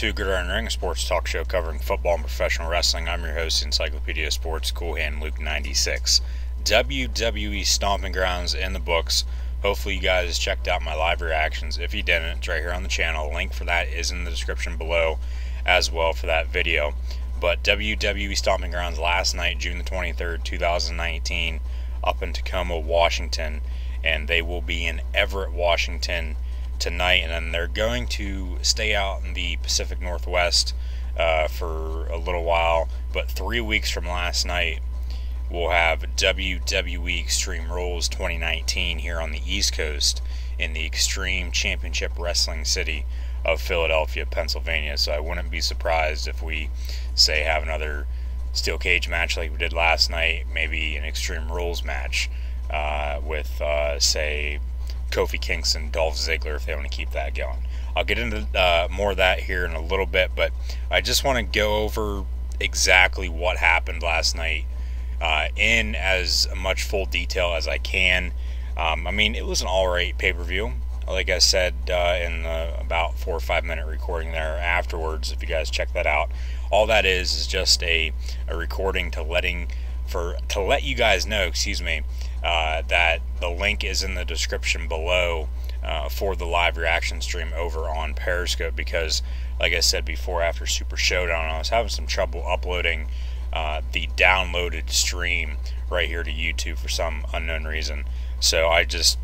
to Gridiron Ring, a sports talk show covering football and professional wrestling. I'm your host, Encyclopedia Sports Cool Hand Luke 96. WWE Stomping Grounds in the books. Hopefully you guys checked out my live reactions. If you didn't, it's right here on the channel. A link for that is in the description below as well for that video. But WWE Stomping Grounds last night, June the 23rd, 2019, up in Tacoma, Washington. And they will be in Everett, Washington tonight, and then they're going to stay out in the Pacific Northwest for a little while. But 3 weeks from last night, we'll have WWE Extreme Rules 2019 here on the East Coast in the Extreme Championship Wrestling city of Philadelphia, Pennsylvania. So I wouldn't be surprised if we, say, have another steel cage match like we did last night, maybe an Extreme Rules match with, say, Kofi Kingston, Dolph Ziggler, if they want to keep that going. I'll get into more of that here in a little bit, but I just want to go over exactly what happened last night in as much full detail as I can. I mean, it was an alright pay-per-view. Like I said in the about 4 or 5 minute recording there afterwards, if you guys check that out. All that is just a recording to let you guys know, that the link is in the description below for the live reaction stream over on Periscope, because like I said before, after Super Showdown, I was having some trouble uploading the downloaded stream right here to YouTube for some unknown reason. So I just,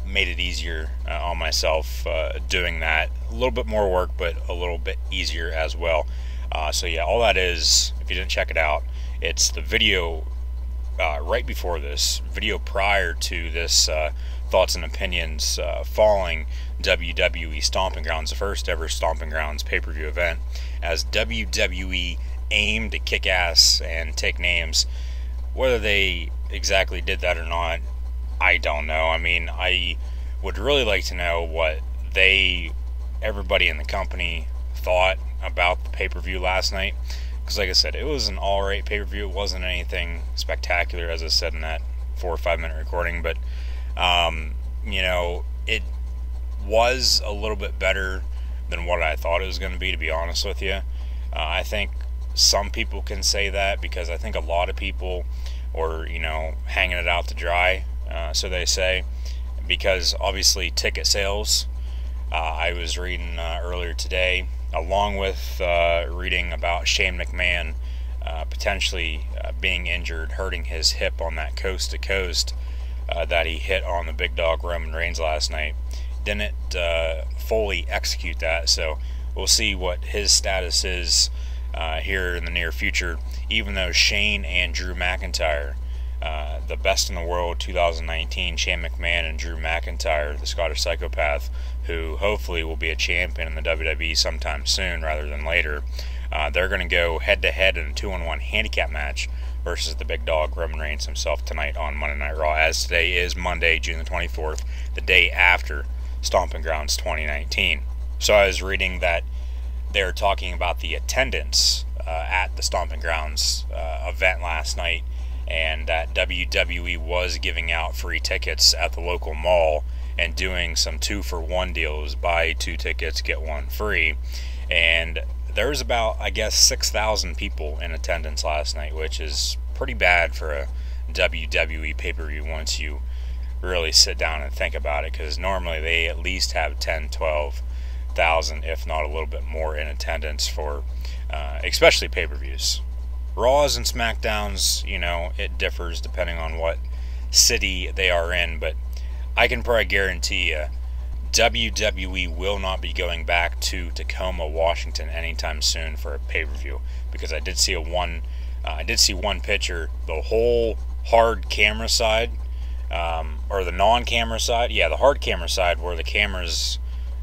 made it easier on myself doing that. A little bit more work, but a little bit easier as well. So yeah, all that is, if you didn't check it out, it's the video right before this, video prior to this thoughts and opinions following WWE Stomping Grounds, the first ever Stomping Grounds pay-per-view event, as WWE aimed to kick ass and take names. Whether they exactly did that or not, I don't know. I mean, I would really like to know what everybody in the company thought about the pay-per-view last night. Because like I said, it was an alright pay-per-view. It wasn't anything spectacular, as I said in that 4 or 5 minute recording. But, it was a little bit better than what I thought it was going to be honest with you. I think some people can say that, because I think a lot of people were, hanging it out to dry, so they say. Because, obviously, ticket sales, I was reading earlier today, along with reading about Shane McMahon potentially being injured, hurting his hip on that coast-to-coast that he hit on the big dog Roman Reigns last night. Didn't fully execute that, so we'll see what his status is here in the near future, even though Shane and Drew McIntyre, the best in the world 2019, Shane McMahon and Drew McIntyre, the Scottish Psychopath, who hopefully will be a champion in the WWE sometime soon rather than later. They're going to go head-to-head in a 2-on-1 handicap match versus the big dog Roman Reigns himself tonight on Monday Night Raw, as today is Monday, June the 24th, the day after Stomping Grounds 2019. So I was reading that they're talking about the attendance at the Stomping Grounds event last night, and that WWE was giving out free tickets at the local mall and doing some 2-for-1 deals, buy 2 tickets, get 1 free. And there was about, I guess, 6,000 people in attendance last night, which is pretty bad for a WWE pay-per-view once you really sit down and think about it, because normally they at least have 10, 12,000, if not a little bit more in attendance for especially pay-per-views. Raws and SmackDowns, it differs depending on what city they are in, but I can probably guarantee you WWE will not be going back to Tacoma, Washington anytime soon for a pay-per-view, because I did see one picture, the whole hard camera side, or the non-camera side, the hard camera side where the camera's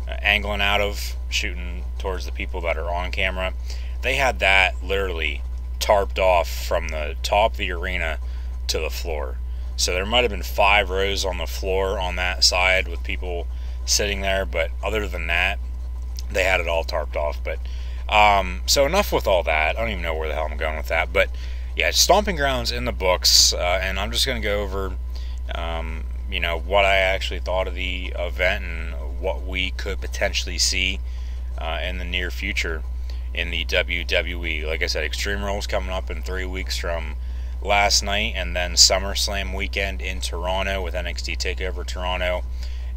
angling out of, shooting towards the people that are on camera. They had that literally tarped off from the top of the arena to the floor. So there might have been 5 rows on the floor on that side with people sitting there, but other than that, they had it all tarped off. But so enough with all that. I don't even know where the hell I'm going with that, but yeah, Stomping Grounds in the books, and I'm just going to go over what I actually thought of the event and what we could potentially see in the near future in the WWE. Like I said, Extreme Rules coming up in 3 weeks from last night, and then SummerSlam weekend in Toronto with NXT TakeOver Toronto,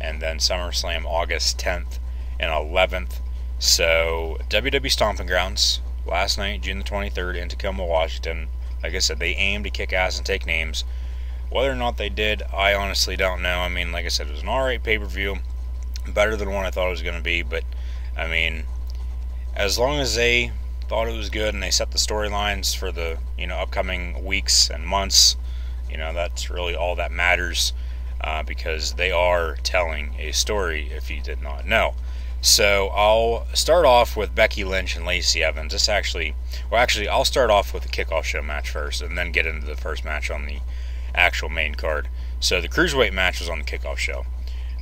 and then SummerSlam August 10th and 11th. So WWE Stomping Grounds last night, June the 23rd, in Tacoma, Washington. Like I said, they aimed to kick ass and take names. Whether or not they did, I honestly don't know. I mean, like I said, it was an alright pay-per-view, better than what I thought it was going to be, but I mean, as long as they thought it was good and they set the storylines for the upcoming weeks and months, that's really all that matters, because they are telling a story, if you did not know. So I'll start off with Becky Lynch and Lacey Evans. I'll start off with the kickoff show match first, and then get into the first match on the actual main card. So the Cruiserweight match was on the kickoff show.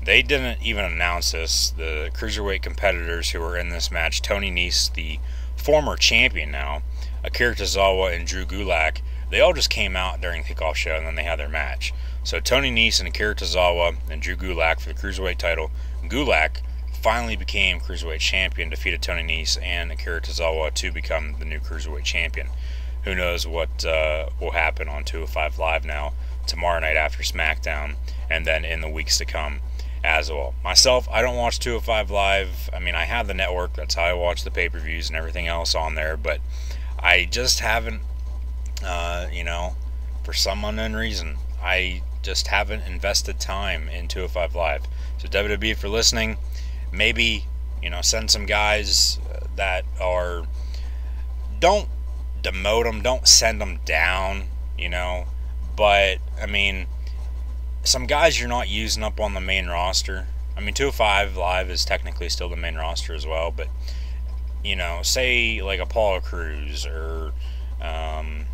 They didn't even announce this. The Cruiserweight competitors who were in this match, Tony Nese, the former champion now, Akira Tozawa, and Drew Gulak, they all just came out during the kickoff show, and then they had their match. So Tony Nese and Akira Tozawa and Drew Gulak for the Cruiserweight title. Gulak finally became Cruiserweight champion, defeated Tony Nese and Akira Tozawa to become the new Cruiserweight champion. Who knows what will happen on 205 Live now, tomorrow night after SmackDown, and then in the weeks to come as well. Myself, I don't watch 205 Live. I mean, I have the network. That's how I watch the pay-per-views and everything else on there, but I just haven't, for some unknown reason, I just haven't invested time in 205 Live. So WWE, if you're listening, maybe, send some guys that are, don't demote them, don't send them down, but, I mean, some guys you're not using up on the main roster. I mean, 205 Live is technically still the main roster as well, but, say like Apollo Crews, or I'm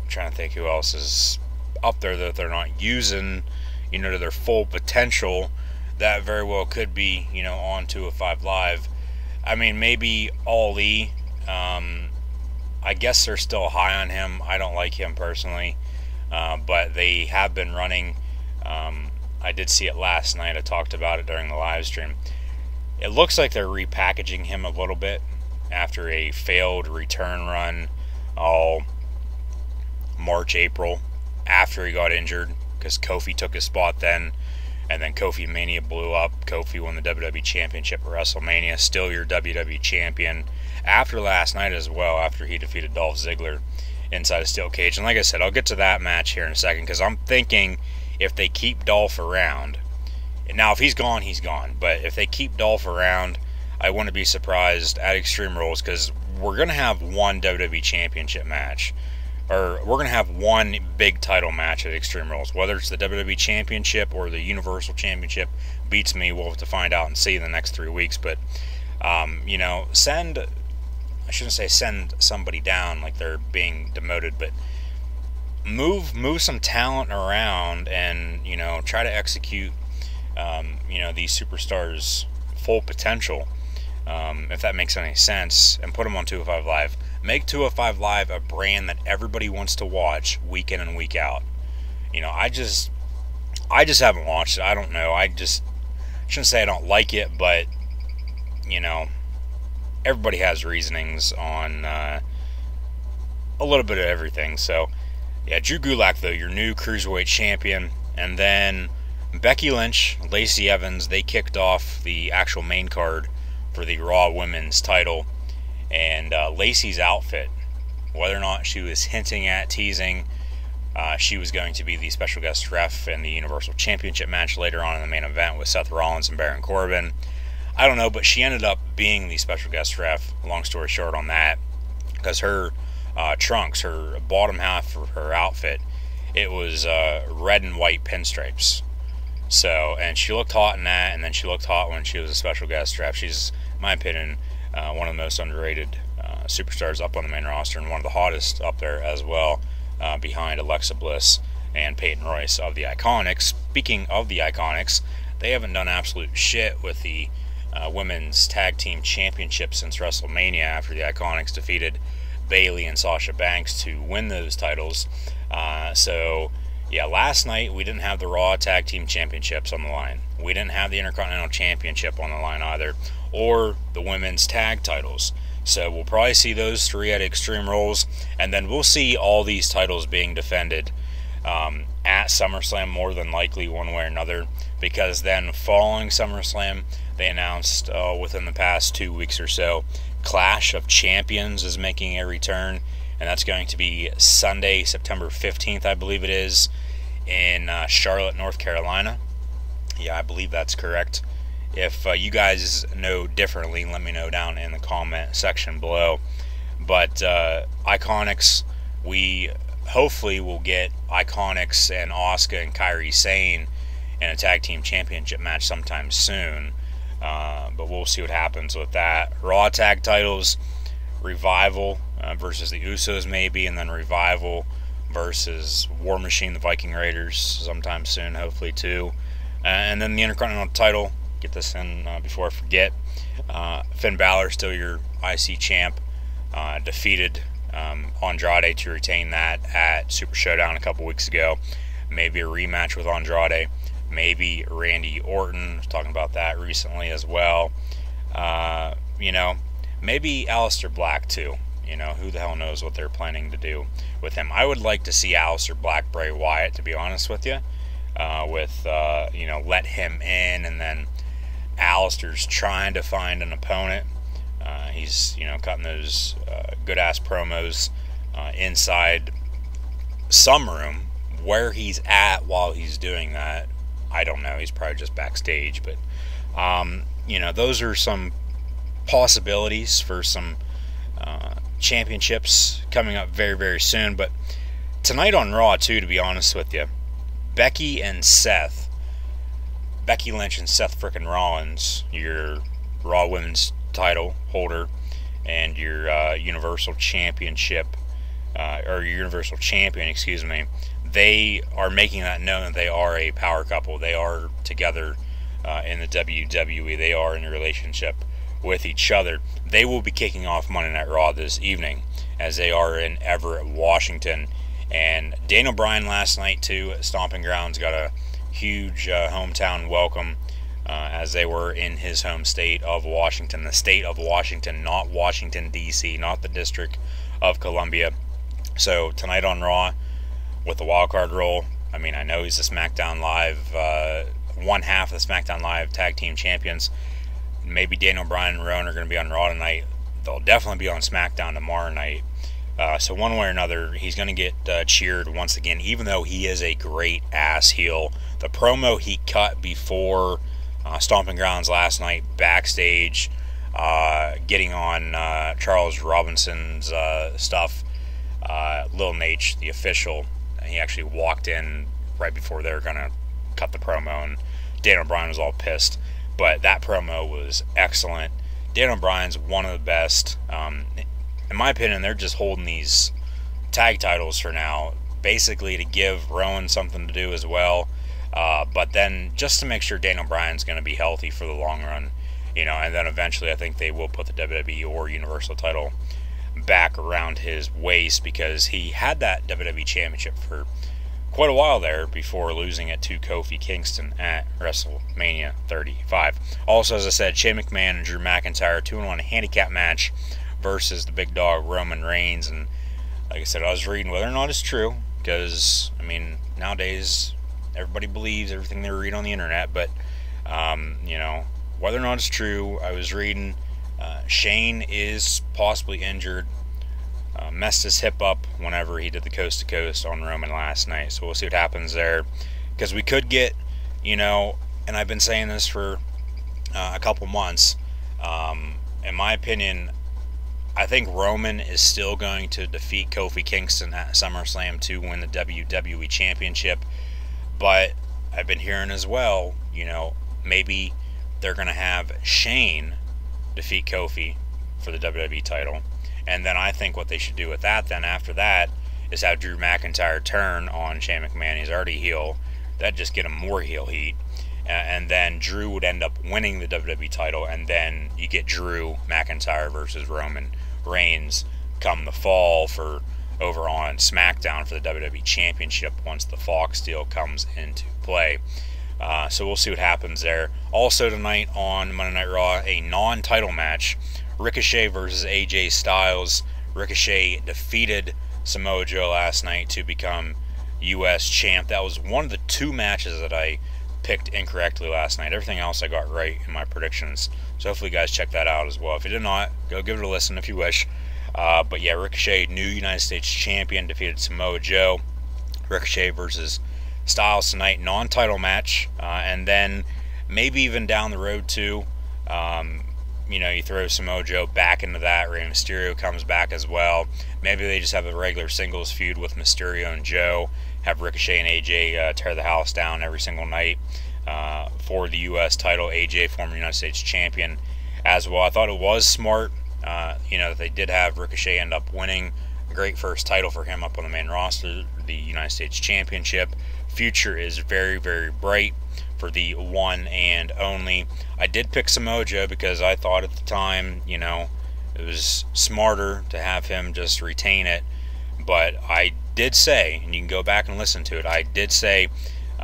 trying to think who else is up there that they're not using, to their full potential. That very well could be, on 205 Live. I mean, maybe Ali. I guess they're still high on him. I don't like him personally. But they have been running. I did see it last night. I talked about it during the live stream. It looks like they're repackaging him a little bit after a failed return run all March, April, after he got injured, because Kofi took his spot then, and then Kofi Mania blew up. Kofi won the WWE Championship at WrestleMania, still your WWE Champion, after last night as well, after he defeated Dolph Ziggler inside a steel cage. And like I said, I'll get to that match here in a second, because I'm thinking if they keep Dolph around, now if he's gone, he's gone, but if they keep Dolph around, I wouldn't be surprised at Extreme Rules, because we're going to have one WWE Championship match, or we're going to have one big title match at Extreme Rules. Whether it's the WWE Championship or the Universal Championship beats me, we'll have to find out and see in the next 3 weeks. But, I shouldn't say send somebody down like they're being demoted, but move some talent around and, try to execute, these superstars' full potential, if that makes any sense, and put them on 205 Live. Make 205 Live a brand that everybody wants to watch week in and week out. I just haven't watched it. I don't know. I shouldn't say I don't like it, but, everybody has reasonings on a little bit of everything. So, yeah, Drew Gulak, though, your new Cruiserweight champion. And then Becky Lynch, Lacey Evans, they kicked off the actual main card for the Raw Women's title. And Lacey's outfit, whether or not she was hinting at, teasing, she was going to be the special guest ref in the Universal Championship match later on in the main event with Seth Rollins and Baron Corbin. I don't know, but she ended up being the special guest ref, long story short on that, because her trunks, her bottom half of her outfit, it was red and white pinstripes. So, and she looked hot in that, and then she looked hot when she was a special guest ref. She's, in my opinion, one of the most underrated superstars up on the main roster, and one of the hottest up there as well, behind Alexa Bliss and Peyton Royce of the Iconics. Speaking of the Iconics, they haven't done absolute shit with the Women's Tag Team Championship since WrestleMania, after the Iconics defeated Bayley and Sasha Banks to win those titles. So, yeah, last night we didn't have the Raw Tag Team Championships on the line. We didn't have the Intercontinental Championship on the line either, or the women's tag titles. So we'll probably see those 3 at Extreme Rules, and then we'll see all these titles being defended at SummerSlam, more than likely, one way or another, because then following SummerSlam, they announced within the past 2 weeks or so, Clash of Champions is making a return, and that's going to be Sunday, September 15th, I believe it is, in Charlotte, North Carolina. Yeah, I believe that's correct. If you guys know differently, let me know down in the comment section below. But Iconics, we hopefully will get Iconics and Asuka and Kairi Sane in a tag team championship match sometime soon. But we'll see what happens with that. Raw tag titles, Revival versus the Usos maybe, and then Revival versus War Machine, the Viking Raiders, sometime soon, hopefully too. And then the Intercontinental title, get this in before I forget. Finn Balor, still your IC champ, defeated Andrade to retain that at Super Showdown a couple weeks ago. Maybe a rematch with Andrade. Maybe Randy Orton, was talking about that recently as well. Maybe Aleister Black too. Who the hell knows what they're planning to do with him. I would like to see Aleister Black, Bray Wyatt, to be honest with you. Let him in, and then Aleister's trying to find an opponent. He's, cutting those good-ass promos inside some room. Where he's at while he's doing that, I don't know. He's probably just backstage. But, those are some possibilities for some championships coming up very, very soon. But tonight on Raw, too, to be honest with you, Becky Lynch and Seth frickin' Rollins, your Raw Women's title holder and your Universal Championship, or your Universal Champion, excuse me, they are making that known that they are a power couple. They are together in the WWE. They are in a relationship with each other. They will be kicking off Monday Night Raw this evening, as they are in Everett, Washington. And Daniel Bryan last night, too, at Stomping Grounds, got a huge hometown welcome, as they were in his home state of Washington. The state of Washington, not Washington, D.C., not the District of Columbia. So tonight on Raw, with the wildcard role, I know he's the SmackDown Live, one half of the SmackDown Live Tag Team Champions. Maybe Daniel Bryan and Rowan are going to be on Raw tonight. They'll definitely be on SmackDown tomorrow night. So one way or another, he's going to get cheered once again, even though he is a great ass heel. The promo he cut before Stomping Grounds last night, backstage, getting on Charles Robinson's stuff, Lil Nate, the official, he actually walked in right before they were going to cut the promo, and Daniel Bryan was all pissed. But that promo was excellent. Daniel Bryan's one of the best. In my opinion, they're just holding these tag titles for now, basically to give Rowan something to do as well, but then just to make sure Daniel Bryan's going to be healthy for the long run, and then eventually I think they will put the WWE or Universal title back around his waist, because he had that WWE Championship for quite a while there before losing it to Kofi Kingston at WrestleMania 35. Also, as I said, Shane McMahon and Drew McIntyre, 2-1 handicap match versus the big dog Roman Reigns. And like I said, I was reading whether or not it's true, because nowadays everybody believes everything they read on the internet, but whether or not it's true, I was reading Shane is possibly injured, messed his hip up whenever he did the coast to coast on Roman last night. So we'll see what happens there, because we could get, and I've been saying this for a couple months, in my opinion, I think Roman is still going to defeat Kofi Kingston at SummerSlam to win the WWE Championship. But I've been hearing as well, maybe they're going to have Shane defeat Kofi for the WWE title. And then I think what they should do with that then after that is have Drew McIntyre turn on Shane McMahon. He's already heel. That'd just get him more heel heat. And then Drew would end up winning the WWE title, and then you get Drew McIntyre versus Roman Reigns come the fall for over on SmackDown for the WWE Championship once the Fox deal comes into play. So we'll see what happens there. Also tonight on Monday Night Raw, a non-title match. Ricochet versus AJ Styles. Ricochet defeated Samoa Joe last night to become U.S. champ. That was one of the 2 matches that I picked incorrectly last night. Everything else I got right in my predictions. So hopefully you guys check that out as well. If you did not, go give it a listen if you wish. But yeah, Ricochet, new United States champion, defeated Samoa Joe. Ricochet versus Styles tonight, non-title match. And then maybe even down the road too, you throw Samoa Joe back into that. Rey Mysterio comes back as well. Maybe they just have a regular singles feud with Mysterio and Joe. Have Ricochet and AJ tear the house down every single night for the U.S. title. AJ, former United States champion as well. I thought it was smart, that they did have Ricochet end up winning. A great first title for him up on the main roster, the United States Championship. Future is very, very bright for the one and only. I did pick Samoa Joe because I thought at the time, it was smarter to have him just retain it. But I did say, and you can go back and listen to it, I did say,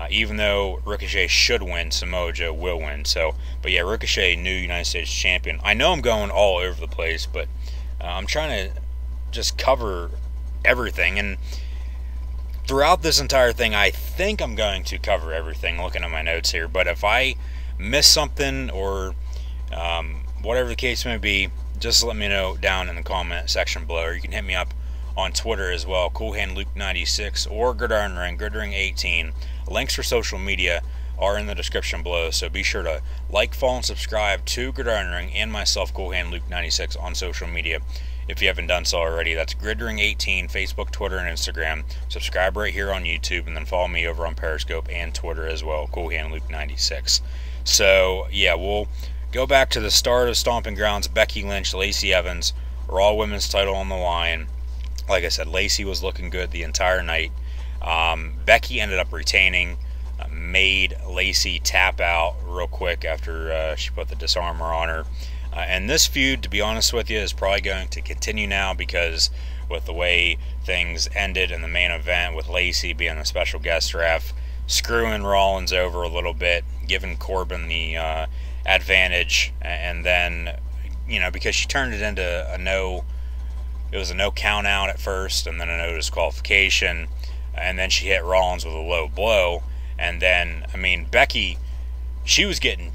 even though Ricochet should win, Samoa Joe will win. But yeah, Ricochet, new United States champion. I know I'm going all over the place, but I'm trying to just cover everything. And throughout this entire thing, I think I'm going to cover everything, looking at my notes here. But if I miss something or whatever the case may be, just let me know down in the comment section below. Or you can hit me up on Twitter as well, CoolHandLuke96 or Gridiron Ring, Gridring18. Links for social media are in the description below, so be sure to like, follow, and subscribe to Gridiron Ring and myself, CoolHandLuke96, on social media if you haven't done so already. That's Gridring18, Facebook, Twitter, and Instagram. Subscribe right here on YouTube, and then follow me over on Periscope and Twitter as well, CoolHandLuke96. So, yeah, we'll go back to the start of Stomping Grounds. Becky Lynch, Lacey Evans, Raw Women's title on the line. Like I said, Lacey was looking good the entire night. Becky ended up retaining, made Lacey tap out real quick after she put the disarmor on her. And this feud, to be honest with you, is probably going to continue now because with the way things ended in the main event with Lacey being a special guest ref, screwing Rollins over a little bit, giving Corbin the advantage, and then, because she turned it into it was a no count out at first, and then a no disqualification, and then she hit Rollins with a low blow, and then, Becky, she was getting,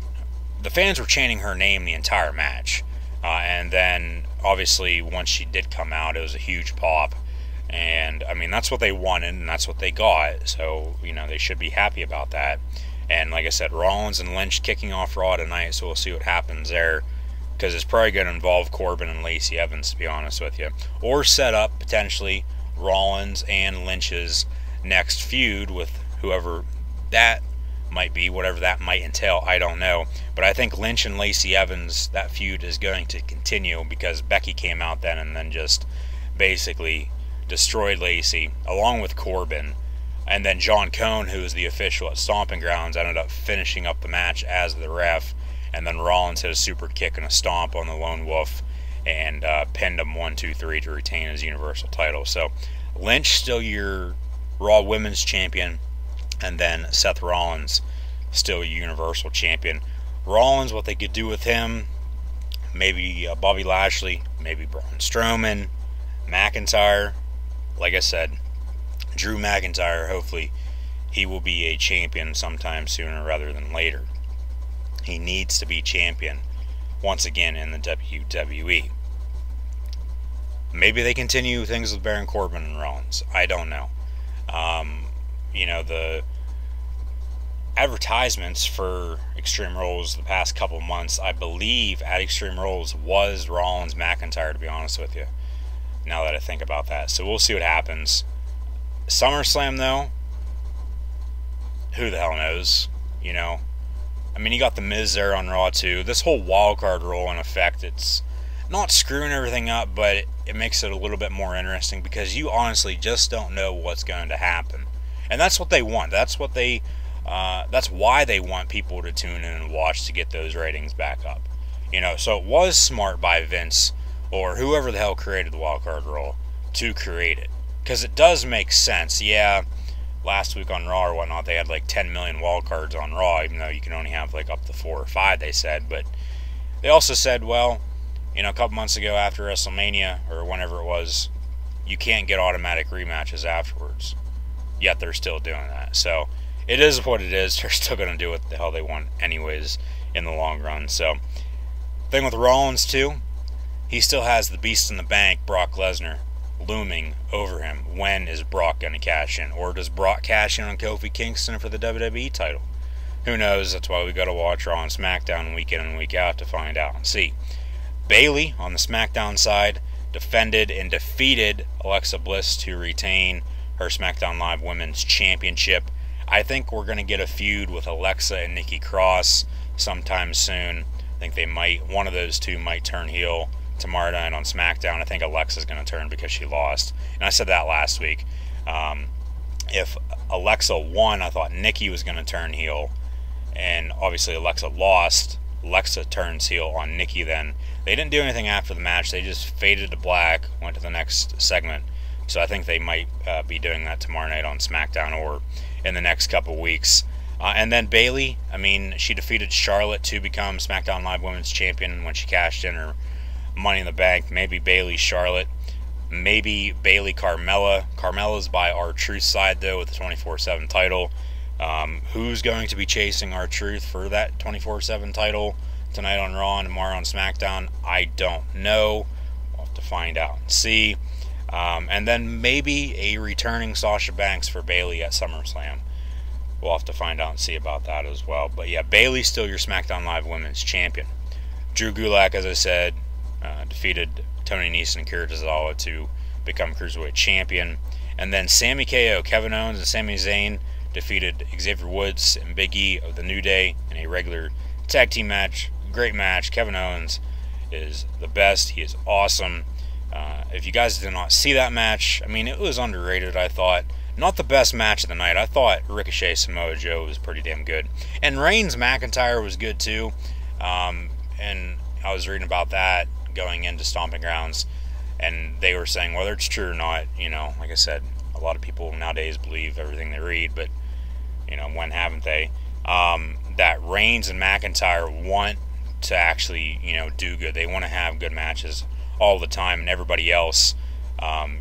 the fans were chanting her name the entire match, and then, obviously, once she did come out, it was a huge pop, and, that's what they wanted, and that's what they got, so, they should be happy about that, and like I said, Rollins and Lynch kicking off Raw tonight, so we'll see what happens there, because it's probably going to involve Corbin and Lacey Evans, to be honest with you. Or set up, potentially, Rollins and Lynch's next feud with whoever that might be, whatever that might entail, I don't know. But I think Lynch and Lacey Evans, that feud is going to continue because Becky came out then and then just basically destroyed Lacey, along with Corbin. And then John Cone, who was the official at Stomping Grounds, ended up finishing up the match as the ref. And then Rollins hit a super kick and a stomp on the Lone Wolf and pinned him 1-2-3 to retain his Universal title. So Lynch still your Raw Women's Champion, and then Seth Rollins still Universal Champion. Rollins, what they could do with him, maybe Bobby Lashley, maybe Braun Strowman, McIntyre. Like I said, Drew McIntyre, hopefully he will be a champion sometime sooner rather than later. He needs to be champion once again in the WWE. Maybe they continue things with Baron Corbin and Rollins. I don't know. The advertisements for Extreme Rules the past couple months, I believe at Extreme Rules, was Rollins McIntyre, to be honest with you, now that I think about that. So we'll see what happens. SummerSlam, though, who the hell knows, you got The Miz there on Raw, too. This whole wildcard rule, in effect, it's not screwing everything up, but it makes it a little bit more interesting because you honestly just don't know what's going to happen. And that's what they want. That's why they want people to tune in and watch, to get those ratings back up. So it was smart by Vince or whoever the hell created the wildcard rule to create it. Because it does make sense. Yeah, last week on Raw or whatnot, they had like 10 million wild cards on Raw, even though you can only have like up to 4 or 5, they said. But they also said, well, you know, a couple months ago after WrestleMania, or whenever it was, you can't get automatic rematches afterwards. Yet they're still doing that. So it is what it is. They're still going to do what the hell they want anyways in the long run. So, thing with Rollins too, he still has the beast in the bank, Brock Lesnar, looming over him. When is Brock going to cash in? Or does Brock cash in on Kofi Kingston for the WWE title? Who knows? That's why we got to watch Raw and SmackDown week in and week out to find out and see. Bayley, on the SmackDown side, defended and defeated Alexa Bliss to retain her SmackDown Live Women's Championship. I think we're going to get a feud with Alexa and Nikki Cross sometime soon. I think they might, one of those two might turn heel tomorrow night on SmackDown. I think Alexa's going to turn because she lost. And I said that last week. If Alexa won, I thought Nikki was going to turn heel. And obviously Alexa lost. Alexa turns heel on Nikki then. They didn't do anything after the match. They just faded to black, went to the next segment. So I think they might be doing that tomorrow night on SmackDown or in the next couple weeks. And then Bayley, I mean, she defeated Charlotte to become SmackDown Live Women's Champion when she cashed in her Money in the Bank. Maybe Bayley, Charlotte. Maybe Bayley, Carmella. Carmella's by R-Truth side, though, with the 24/7 title. Who's going to be chasing R-Truth for that 24/7 title tonight on Raw and tomorrow on SmackDown? I don't know. We'll have to find out and see. And then maybe a returning Sasha Banks for Bayley at SummerSlam. We'll have to find out and see about that as well. But yeah, Bayley's still your SmackDown Live Women's Champion. Drew Gulak, as I said, defeated Tony Nese and Akira Tozawa to become Cruiserweight Champion. And then Sami KO, Kevin Owens, and Sami Zayn defeated Xavier Woods and Big E of the New Day in a regular tag team match. Great match. Kevin Owens is the best. He is awesome. If you guys did not see that match, I mean, it was underrated, I thought. Not the best match of the night. I thought Ricochet Samoa Joe was pretty damn good. And Reigns McIntyre was good too. And I was reading about that going into Stomping Grounds. And they were saying whether it's true or not, you know, like I said, a lot of people nowadays believe everything they read, but, you know, when haven't they? That Reigns and McIntyre want to actually, you know, do good. They want to have good matches all the time, and everybody else,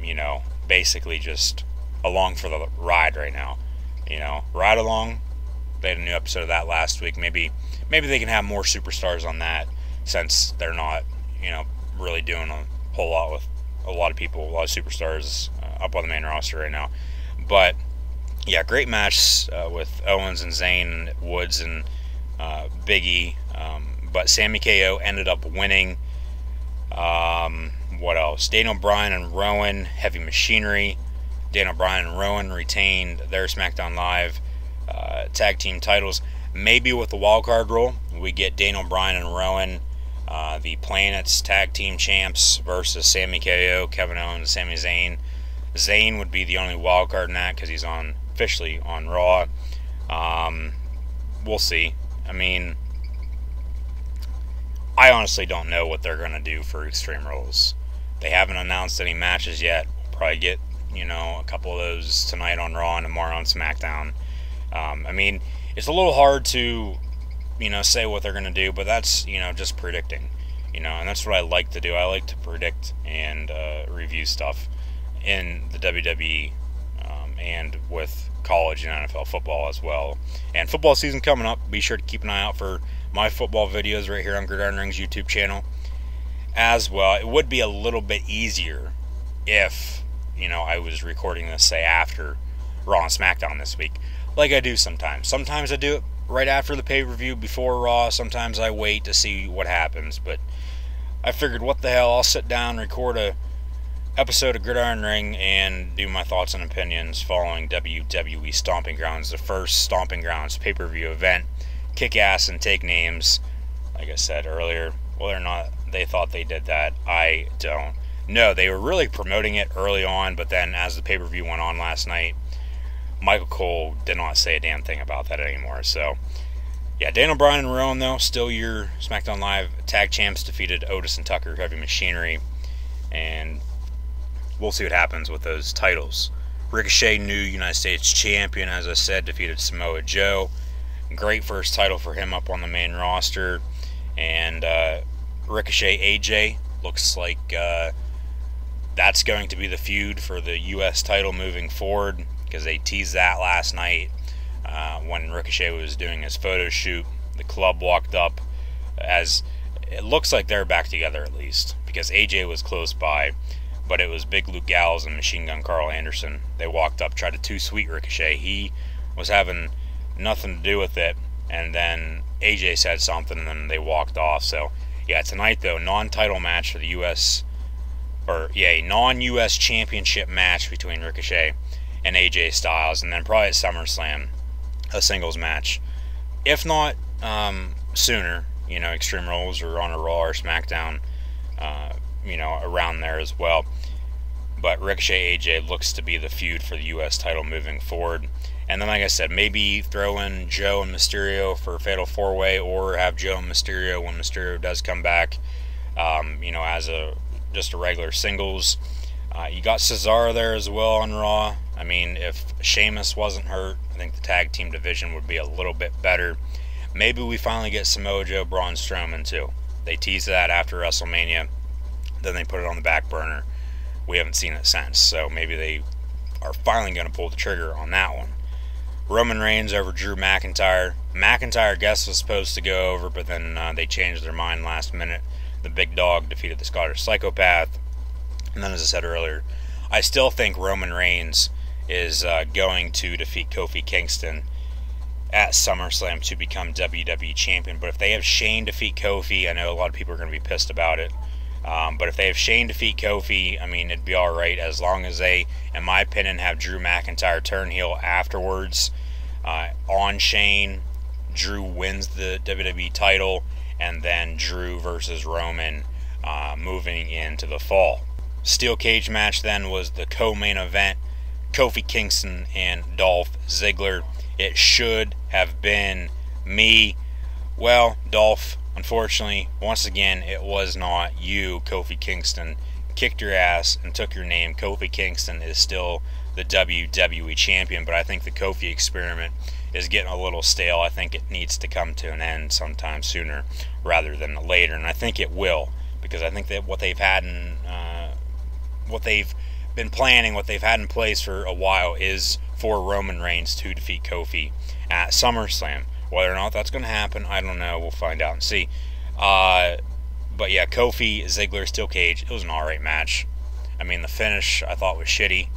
you know, basically just along for the ride right now. You know, ride along. They had a new episode of that last week. Maybe they can have more superstars on that, since they're not, you know, really doing a whole lot with a lot of people, a lot of superstars up on the main roster right now. But yeah, great match with Owens and Zayn, Woods and Big E. But Sami KO ended up winning. What else? Daniel Bryan and Rowan, Heavy Machinery. Daniel Bryan and Rowan retained their SmackDown Live tag team titles. Maybe with the wild card rule, we get Daniel Bryan and Rowan, the Planets tag team champs, versus Sami KO, Kevin Owens, Sami Zayn. Zayn would be the only wild card in that because he's officially on Raw. We'll see. I mean, I honestly don't know what they're going to do for Extreme Rules. They haven't announced any matches yet. We'll probably get, you know, a couple of those tonight on Raw and tomorrow on SmackDown. I mean, it's a little hard to, you know, say what they're going to do, but that's, you know, just predicting. You know, and that's what I like to do. I like to predict and review stuff in the WWE and with college and NFL football as well. And football season coming up. Be sure to keep an eye out for my football videos right here on Gridiron Ring's YouTube channel as well. It would be a little bit easier if, you know, I was recording this, say, after Raw and SmackDown this week, like I do sometimes. Sometimes I do it right after the pay-per-view, before Raw. Sometimes I wait to see what happens, but I figured, what the hell, I'll sit down, record a episode of Gridiron Ring, and do my thoughts and opinions following WWE Stomping Grounds, the first Stomping Grounds pay-per-view event. Kick ass and take names, like I said earlier. Whether or not they thought they did that, I don't know. They were really promoting it early on, but then as the pay-per-view went on last night, Michael Cole did not say a damn thing about that anymore. So, yeah, Daniel Bryan and Rowan, though, still your SmackDown Live tag champs, defeated Otis and Tucker, Heavy Machinery, and we'll see what happens with those titles Ricochet, new United States champion, as I said, defeated Samoa Joe. Great first title for him up on the main roster. And Ricochet AJ looks like that's going to be the feud for the U.S. title moving forward, because they teased that last night when Ricochet was doing his photo shoot. The club walked up, as it looks like they're back together at least, because AJ was close by, but it was Big Luke Gallows and Machine Gun Carl Anderson. They walked up, tried to too-sweet Ricochet. He was having nothing to do with it, and then AJ said something, and then they walked off. So, yeah, tonight, though, non-title match for the U.S., a non-U.S. championship match between Ricochet and AJ Styles, and then probably at SummerSlam, a singles match. If not sooner, Extreme Rules or on a Raw or SmackDown, around there as well. But Ricochet AJ looks to be the feud for the U.S. title moving forward. And then, like I said, maybe throw in Joe and Mysterio for a Fatal 4-Way, or have Joe and Mysterio when Mysterio does come back, as just a regular singles. You got Cesaro there as well on Raw. I mean, if Sheamus wasn't hurt, I think the tag team division would be a little bit better. Maybe we finally get Samoa Joe, Braun Strowman too. They teased that after WrestleMania, then they put it on the back burner. We haven't seen it since, so maybe they are finally going to pull the trigger on that one. Roman Reigns over Drew McIntyre. McIntyre, I guess, was supposed to go over, but then they changed their mind last minute. The big dog defeated the Scottish Psychopath. And then, as I said earlier, I still think Roman Reigns is going to defeat Kofi Kingston at SummerSlam to become WWE Champion. But if they have Shane defeat Kofi, I know a lot of people are going to be pissed about it. But if they have Shane defeat Kofi, I mean, it'd be alright, as long as they, in my opinion, have Drew McIntyre turn heel afterwards on Shane. Drew wins the WWE title, and then Drew versus Roman moving into the fall. Steel cage match then was the co-main event, Kofi Kingston and Dolph Ziggler. It should have been me. Well, Dolph, unfortunately, once again, it was not you. Kofi Kingston kicked your ass and took your name. Kofi Kingston is still the WWE Champion, but I think the Kofi experiment is getting a little stale. I think it needs to come to an end sometime sooner rather than later, and I think it will, because I think that what they've had in, what they've been planning, what they've had in place for a while, is for Roman Reigns to defeat Kofi at SummerSlam. Whether or not that's going to happen, I don't know. We'll find out and see. But yeah, Kofi, Ziggler, steel cage. It was an alright match. I mean, the finish I thought was shitty.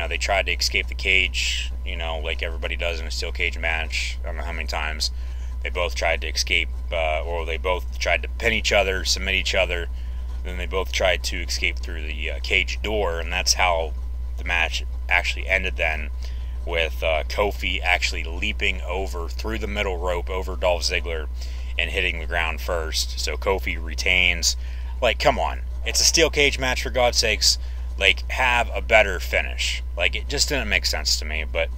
They tried to escape the cage, like everybody does in a steel cage match. I don't know how many times they both tried to escape, or they both tried to pin each other, submit each other. Then they both tried to escape through the cage door, and that's how the match actually ended then, with Kofi actually leaping over through the middle rope over Dolph Ziggler and hitting the ground first. So Kofi retains. Like, come on. It's a steel cage match, for God's sakes. Like, have a better finish. Like, it just didn't make sense to me, but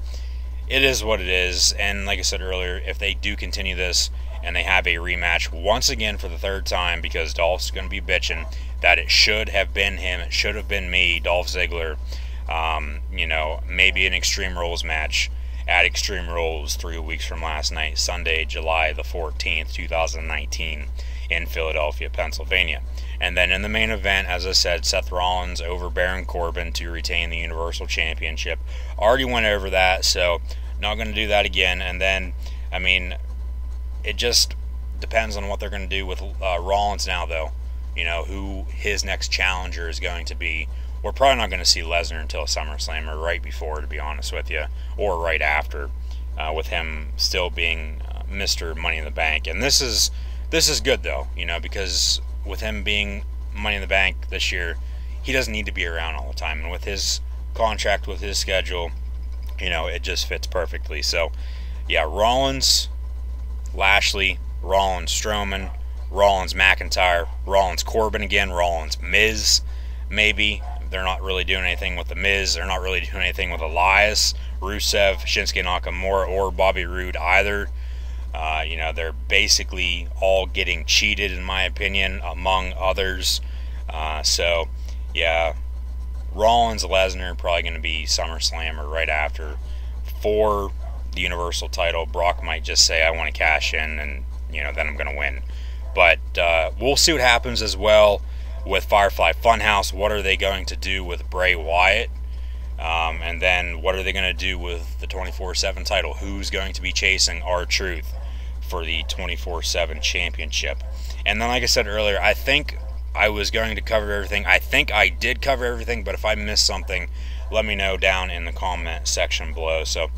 it is what it is. And like I said earlier, if they do continue this and they have a rematch once again for the third time, because Dolph's going to be bitching that it should have been him, it should have been me, Dolph Ziggler, maybe an Extreme Rules match at Extreme Rules 3 weeks from last night, Sunday, July the 14th, 2019, in Philadelphia, Pennsylvania. And then in the main event, as I said, Seth Rollins over Baron Corbin to retain the Universal Championship. Already went over that, so not going to do that again. And then, I mean, it just depends on what they're going to do with Rollins now, though. Who his next challenger is going to be. We're probably not going to see Lesnar until SummerSlam, or right before, to be honest with you, or right after, with him still being Mr. Money in the Bank. And this is good, though, because with him being Money in the Bank this year, he doesn't need to be around all the time. And with his contract, with his schedule, it just fits perfectly. So, yeah, Rollins, Lashley, Rollins, Strowman, Rollins, McIntyre, Rollins, Corbin again, Rollins, Miz, maybe. They're not really doing anything with the Miz. They're not really doing anything with Elias, Rusev, Shinsuke Nakamura, or Bobby Roode either. They're basically all getting cheated, in my opinion, among others. So, yeah, Rollins, Lesnar, probably going to be SummerSlam or right after for the Universal title. Brock might just say, I want to cash in, and, then I'm going to win. But we'll see what happens as well with Firefly Funhouse. What are they going to do with Bray Wyatt? And then what are they going to do with the 24/7 title? Who's going to be chasing R-Truth for the 24/7 championship? And then, like I said earlier, I think I was going to cover everything. I think I did cover everything, but if I missed something, let me know down in the comment section below. So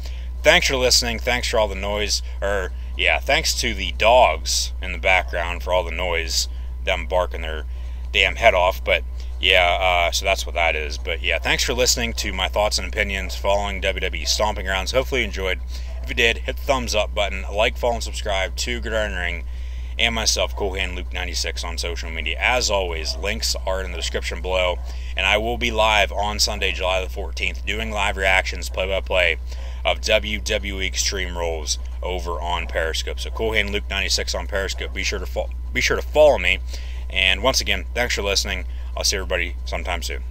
thanks for listening. Thanks for all the noise. Thanks to the dogs in the background for all the noise, them barking their damn head off. But so that's what that is. But thanks for listening to my thoughts and opinions following WWE Stomping Grounds. Hopefully you enjoyed. If you did, hit the thumbs up button, like, follow, and subscribe to Gridiron Ring and myself, CoolHandLuke96, on social media. As always, links are in the description below, and I will be live on Sunday, July the 14th, doing live reactions, play-by-play of WWE Extreme Rules over on Periscope. So CoolHandLuke96 on Periscope. Be sure to follow me. And once again, thanks for listening. I'll see everybody sometime soon.